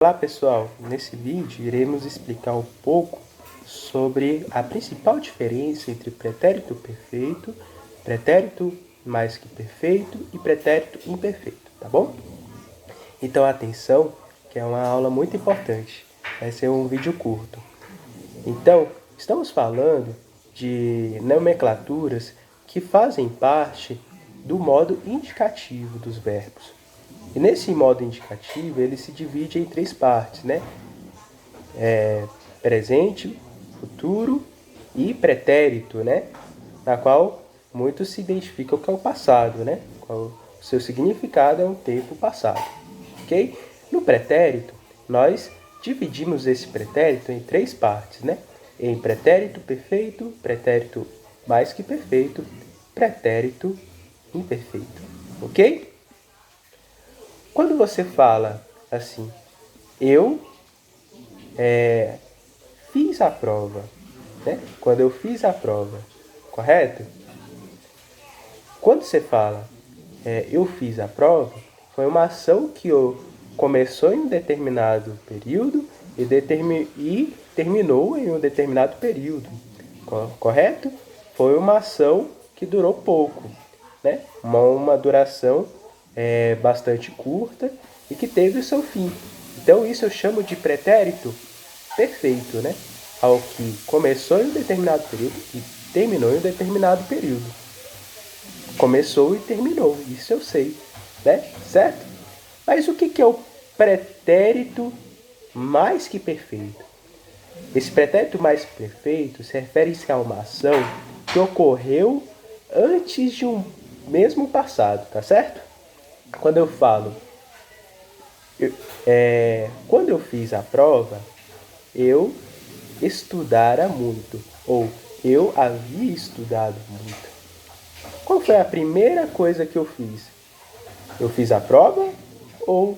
Olá pessoal, nesse vídeo iremos explicar um pouco sobre a principal diferença entre pretérito perfeito, pretérito mais que perfeito e pretérito imperfeito, tá bom? Então atenção, que é uma aula muito importante, vai ser um vídeo curto. Então, estamos falando de nomenclaturas que fazem parte do modo indicativo dos verbos. E nesse modo indicativo, ele se divide em três partes, né? Presente, futuro e pretérito, né? Na qual muitos se identificam com o passado, né? O seu significado é um tempo passado, ok? No pretérito, nós dividimos esse pretérito em três partes, né? Em pretérito perfeito, pretérito mais que perfeito, pretérito imperfeito, ok? Quando você fala assim, eu fiz a prova, né? Quando eu fiz a prova, correto? Quando você fala eu fiz a prova, foi uma ação que começou em um determinado período e terminou em um determinado período, correto? Foi uma ação que durou pouco, né? Uma duração bastante curta e que teve o seu fim. Então isso eu chamo de pretérito perfeito, né? Ao que começou em um determinado período e terminou em um determinado período. Começou e terminou, isso eu sei, né? Certo? Mas o que é o pretérito mais que perfeito? Esse pretérito mais perfeito se refere-se a uma ação que ocorreu antes de um mesmo passado, tá certo? Quando eu falo, quando eu fiz a prova, eu estudara muito, ou eu havia estudado muito. Qual foi a primeira coisa que eu fiz? Eu fiz a prova ou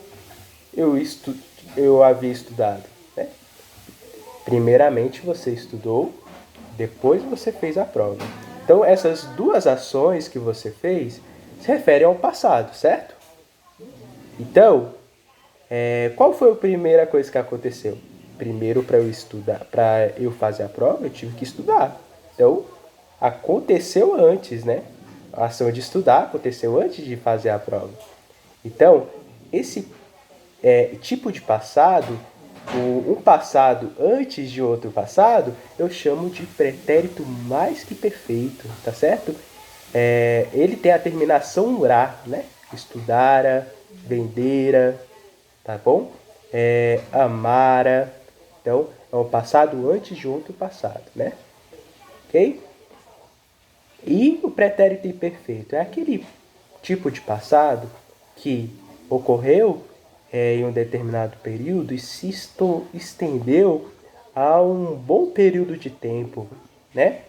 eu havia estudado? Né? Primeiramente você estudou, depois você fez a prova. Então essas duas ações que você fez se referem ao passado, certo? Então, qual foi a primeira coisa que aconteceu? Primeiro, para eu estudar, para eu fazer a prova, eu tive que estudar. Então, aconteceu antes, né? A ação de estudar aconteceu antes de fazer a prova. Então, esse tipo de passado, um passado antes de outro passado, eu chamo de pretérito mais que perfeito, tá certo? Ele tem a terminação ra, né? Estudara, vendera, tá bom? Amara. Então, é um passado antes de outro passado, né? Ok? E o pretérito imperfeito é aquele tipo de passado que ocorreu em um determinado período e se estendeu a um bom período de tempo, né?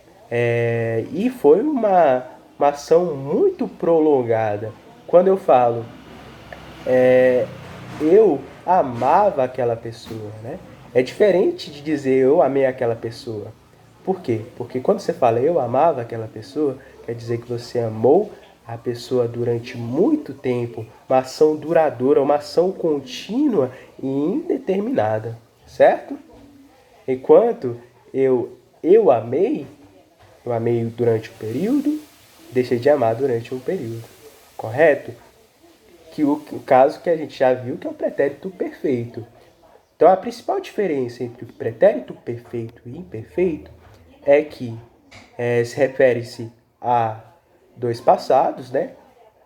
E foi uma ação muito prolongada. Quando eu falo eu amava aquela pessoa, né? É diferente de dizer eu amei aquela pessoa. Por quê? Porque quando você fala eu amava aquela pessoa, quer dizer que você amou a pessoa durante muito tempo, uma ação duradoura, uma ação contínua e indeterminada, certo? Enquanto eu amei durante um período, deixei de amar durante um período, correto? Que o caso que a gente já viu que é o pretérito perfeito. Então a principal diferença entre o pretérito perfeito e imperfeito é que se refere-se a dois passados, né?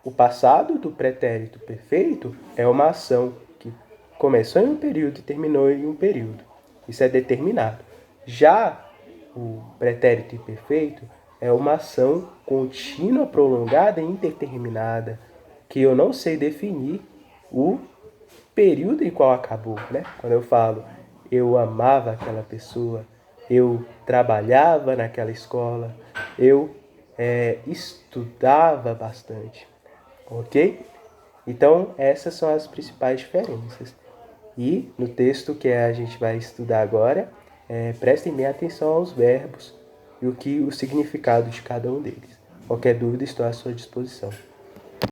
O passado do pretérito perfeito é uma ação que começou em um período e terminou em um período. Isso é determinado. Já o pretérito imperfeito é uma ação contínua, prolongada e indeterminada, que eu não sei definir o período em qual acabou, né? Quando eu falo eu amava aquela pessoa, eu trabalhava naquela escola, eu estudava bastante, ok? Então essas são as principais diferenças. E no texto que a gente vai estudar agora, prestem bem atenção aos verbos e o significado de cada um deles. Qualquer dúvida, estou à sua disposição.